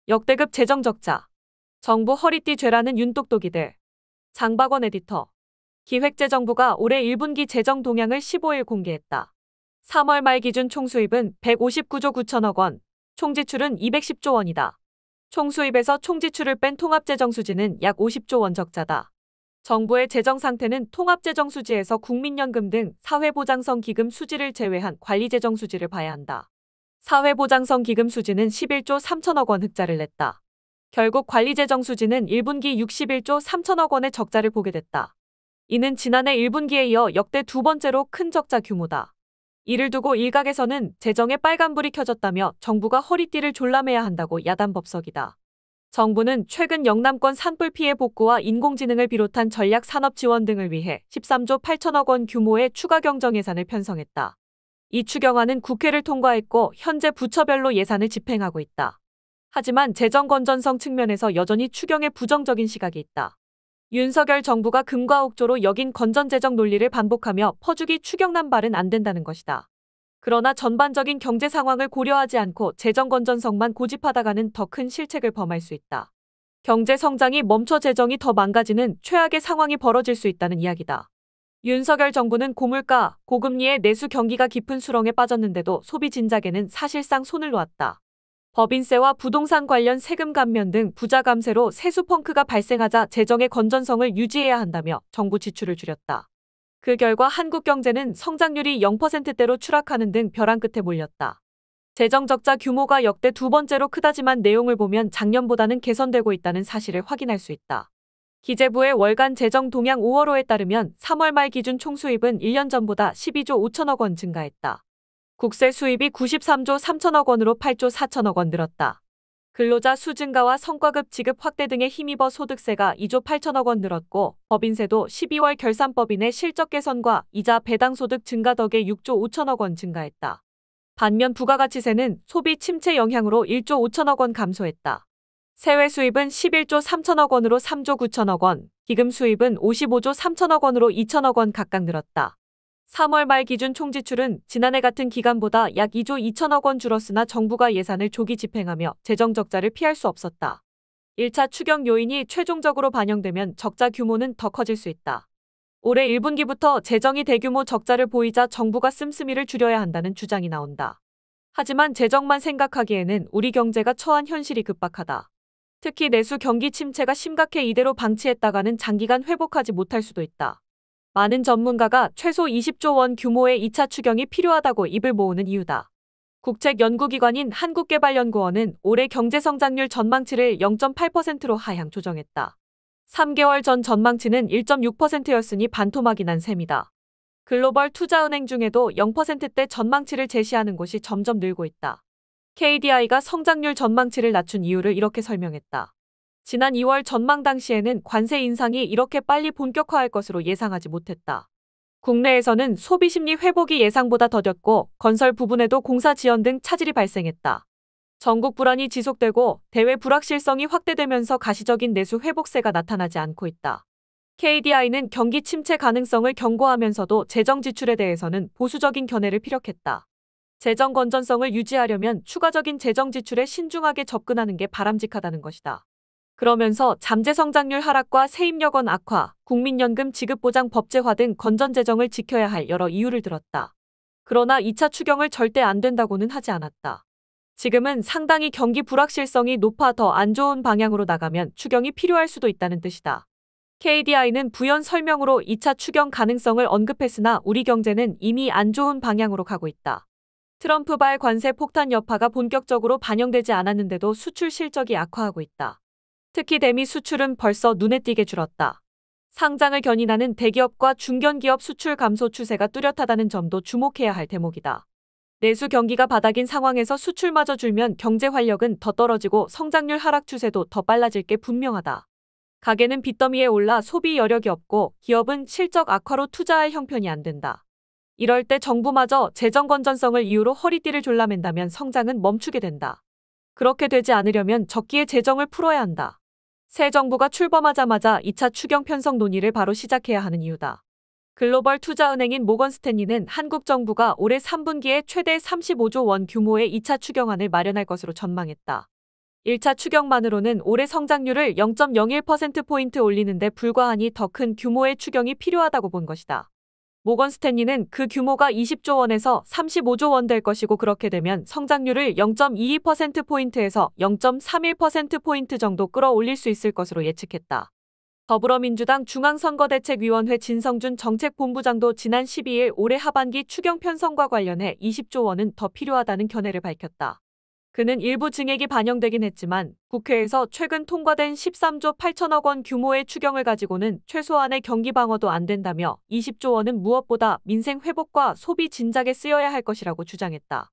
역대급 재정 적자. 정부 허리띠 죄라는 윤똑똑이들. 장박원 에디터. 기획재정부가 올해 1분기 재정 동향을 15일 공개했다. 3월 말 기준 총수입은 159조 9천억 원, 총지출은 210조 원이다. 총수입에서 총지출을 뺀 통합재정 수지는 약 50조 원 적자다. 정부의 재정 상태는 통합재정 수지에서 국민연금 등 사회보장성 기금 수지를 제외한 관리재정 수지를 봐야 한다. 사회보장성 기금 수지는 11조 3천억 원 흑자를 냈다. 결국 관리재정 수지는 1분기 61조 3천억 원의 적자를 보게 됐다. 이는 지난해 1분기에 이어 역대 두 번째로 큰 적자 규모다. 이를 두고 일각에서는 재정에 빨간불이 켜졌다며 정부가 허리띠를 졸라매야 한다고 야단법석이다. 정부는 최근 영남권 산불 피해 복구와 인공지능을 비롯한 전략 산업 지원 등을 위해 13조 8천억 원 규모의 추가 경정 예산을 편성했다. 이 추경안은 국회를 통과했고 현재 부처별로 예산을 집행하고 있다. 하지만 재정 건전성 측면에서 여전히 추경에 부정적인 시각이 있다. 윤석열 정부가 금과 옥조로 여긴 건전재정 논리를 반복하며 퍼주기 추경 남발은 안 된다는 것이다. 그러나 전반적인 경제 상황을 고려하지 않고 재정 건전성만 고집하다가는 더 큰 실책을 범할 수 있다. 경제 성장이 멈춰 재정이 더 망가지는 최악의 상황이 벌어질 수 있다는 이야기다. 윤석열 정부는 고물가, 고금리의 내수 경기가 깊은 수렁에 빠졌는데도 소비 진작에는 사실상 손을 놓았다. 법인세와 부동산 관련 세금 감면 등 부자 감세로 세수 펑크가 발생하자 재정의 건전성을 유지해야 한다며 정부 지출을 줄였다. 그 결과 한국 경제는 성장률이 0%대로 추락하는 등 벼랑 끝에 몰렸다. 재정 적자 규모가 역대 두 번째로 크다지만 내용을 보면 작년보다는 개선되고 있다는 사실을 확인할 수 있다. 기재부의 월간 재정 동향 5월호에 따르면 3월 말 기준 총수입은 1년 전보다 12조 5천억 원 증가했다. 국세 수입이 93조 3천억 원으로 8조 4천억 원 늘었다. 근로자 수 증가와 성과급 지급 확대 등에 힘입어 소득세가 2조 8천억 원 늘었고 법인세도 12월 결산법인의 실적 개선과 이자 배당 소득 증가 덕에 6조 5천억 원 증가했다. 반면 부가가치세는 소비 침체 영향으로 1조 5천억 원 감소했다. 세외 수입은 11조 3천억 원으로 3조 9천억 원, 기금 수입은 55조 3천억 원으로 2천억 원 각각 늘었다. 3월 말 기준 총지출은 지난해 같은 기간보다 약 2조 2천억 원 줄었으나 정부가 예산을 조기 집행하며 재정 적자를 피할 수 없었다. 1차 추경 요인이 최종적으로 반영되면 적자 규모는 더 커질 수 있다. 올해 1분기부터 재정이 대규모 적자를 보이자 정부가 씀씀이를 줄여야 한다는 주장이 나온다. 하지만 재정만 생각하기에는 우리 경제가 처한 현실이 급박하다. 특히 내수 경기 침체가 심각해 이대로 방치했다가는 장기간 회복하지 못할 수도 있다. 많은 전문가가 최소 20조 원 규모의 2차 추경이 필요하다고 입을 모으는 이유다. 국책연구기관인 한국개발연구원은 올해 경제성장률 전망치를 0.8%로 하향 조정했다. 3개월 전 전망치는 1.6%였으니 반토막이 난 셈이다. 글로벌 투자은행 중에도 0%대 전망치를 제시하는 곳이 점점 늘고 있다. KDI가 성장률 전망치를 낮춘 이유를 이렇게 설명했다. 지난 2월 전망 당시에는 관세 인상이 이렇게 빨리 본격화할 것으로 예상하지 못했다. 국내에서는 소비심리 회복이 예상보다 더뎠고 건설 부분에도 공사 지연 등 차질이 발생했다. 전국 불안이 지속되고 대외 불확실성이 확대되면서 가시적인 내수 회복세가 나타나지 않고 있다. KDI는 경기 침체 가능성을 경고하면서도 재정 지출에 대해서는 보수적인 견해를 피력했다. 재정 건전성을 유지하려면 추가적인 재정 지출에 신중하게 접근하는 게 바람직하다는 것이다. 그러면서 잠재 성장률 하락과 세입 여건 악화, 국민연금 지급보장 법제화 등 건전재정을 지켜야 할 여러 이유를 들었다. 그러나 2차 추경을 절대 안 된다고는 하지 않았다. 지금은 상당히 경기 불확실성이 높아 더 안 좋은 방향으로 나가면 추경이 필요할 수도 있다는 뜻이다. KDI는 부연 설명으로 2차 추경 가능성을 언급했으나 우리 경제는 이미 안 좋은 방향으로 가고 있다. 트럼프발 관세 폭탄 여파가 본격적으로 반영되지 않았는데도 수출 실적이 악화하고 있다. 특히 대미 수출은 벌써 눈에 띄게 줄었다. 상장을 견인하는 대기업과 중견기업 수출 감소 추세가 뚜렷하다는 점도 주목해야 할 대목이다. 내수 경기가 바닥인 상황에서 수출마저 줄면 경제 활력은 더 떨어지고 성장률 하락 추세도 더 빨라질 게 분명하다. 가계는 빚더미에 올라 소비 여력이 없고 기업은 실적 악화로 투자할 형편이 안 된다. 이럴 때 정부마저 재정 건전성을 이유로 허리띠를 졸라맨다면 성장은 멈추게 된다. 그렇게 되지 않으려면 적기에 재정을 풀어야 한다. 새 정부가 출범하자마자 2차 추경 편성 논의를 바로 시작해야 하는 이유다. 글로벌 투자은행인 모건 스탠리는 한국 정부가 올해 3분기에 최대 35조 원 규모의 2차 추경안을 마련할 것으로 전망했다. 1차 추경만으로는 올해 성장률을 0.01%포인트 올리는데 불과하니 더 큰 규모의 추경이 필요하다고 본 것이다. 모건 스탠리는 그 규모가 20조 원에서 35조 원 될 것이고 그렇게 되면 성장률을 0.22%포인트에서 0.31%포인트 정도 끌어올릴 수 있을 것으로 예측했다. 더불어민주당 중앙선거대책위원회 진성준 정책본부장도 지난 12일 올해 하반기 추경 편성과 관련해 20조 원은 더 필요하다는 견해를 밝혔다. 그는 일부 증액이 반영되긴 했지만 국회에서 최근 통과된 13조 8천억 원 규모의 추경을 가지고는 최소한의 경기 방어도 안 된다며 20조 원은 무엇보다 민생 회복과 소비 진작에 쓰여야 할 것이라고 주장했다.